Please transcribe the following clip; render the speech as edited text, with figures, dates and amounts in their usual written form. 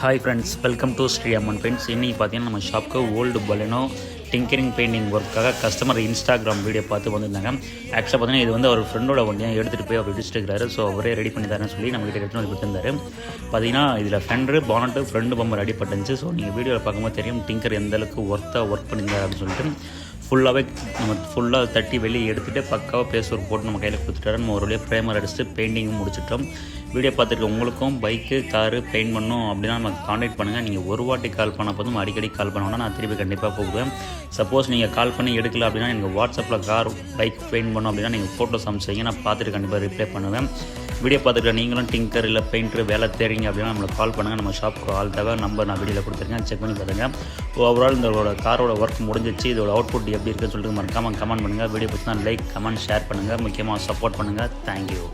Hi friends, welcome to Sri Amman paints. இன்றைக்கி பார்த்தீங்கன்னா நம்ம ஷாப்புக்கு ஓல்டு பலனோ டிங்கரிங் பெயிண்டிங் ஒர்க்காக கஸ்டமர் இன்ஸ்டாகிராம் வீடியோ பார்த்து வந்திருந்தாங்க. ஆக்சுவலாக பார்த்தீங்கன்னா இது வந்து அவர் ஃப்ரெண்டோட வண்டியாக எடுத்துகிட்டு போய் அவர் இடிச்சிட்டு. ஸோ அவரே ரெடி பண்ணி தரேன்னு சொல்லி நம்ம கிட்ட எடுத்துகிட்டு வந்து கொடுத்துருந்தாரு. பார்த்தீங்கன்னா இதில் ஃபெண்டரு பானட்டு ஃப்ரெண்டு பம்பர் அடிப்பட்டுச்சு. ஸோ நீங்கள் வீடியோவில் பார்க்கும்போது தெரியும் டிங்கர் எந்தளவுக்கு ஒர்க் பண்ணியிருந்தார் அப்படின்னு சொல்லிட்டு ஃபுல்லாகவே நம்ம ஃபுல்லாக தட்டி வெளியே எடுத்துகிட்டு பக்காவாக பேஸ் ஒர்க் போட்டு நம்ம கையில் கொடுத்துட்டாரு. நம்ம ஒரு வழியாக ப்ரேமர் அடிச்சுட்டு பெயிண்டிங்கும் முடிச்சிட்டோம். வீடியோ பார்த்துட்டு உங்களுக்கும் பைக்கு காரு பெயிண்ட் பண்ணணும் அப்படின்னா நமக்கு காண்டாக்ட் பண்ணுங்கள். நீங்கள் ஒரு வாட்டி கால் பண்ண போதும் அடிக்கடி கால் பண்ணோன்னா நான் திருப்பி கண்டிப்பாக போகுவேன். சப்போஸ் நீங்கள் கால் பண்ணி எடுக்கல அப்படின்னா நீங்கள் வாட்ஸ்அப்பில் கார் பைக் பெயிண்ட் பண்ணணும் அப்படின்னா நீங்கள் ஃபோட்டோஸ் அனுப்பிச்சிங்க, நான் பார்த்துட்டு கண்டிப்பாக ரிப்ளை பண்ணுவேன். வீடியோ பார்த்துட்டு நீங்களும் டிங்கர் இல்லை பெயிண்டர் வேலை தேடிங்க அப்படின்னா நம்மளுக்கு கால் பண்ணுங்கள். நம்ம ஷாப்புக்கு ஆள் தேவை நம்பர் நான் வீடியோவில் கொடுத்துருக்கேன், செக் பண்ணி பாருங்கள். ஓவரால் இந்த காரோட ஒர்க் முடிஞ்சிச்சு. இதோட அவுட்புட் எப்படி இருக்குன்னு சொல்லிட்டு மறக்காமல் கமெண்ட் பண்ணுங்கள். வீடியோ பற்றி லைக் கமெண்ட் ஷேர் பண்ணுங்கள், முக்கியமாக சப்போர்ட் பண்ணுங்கள். தேங்க்யூ.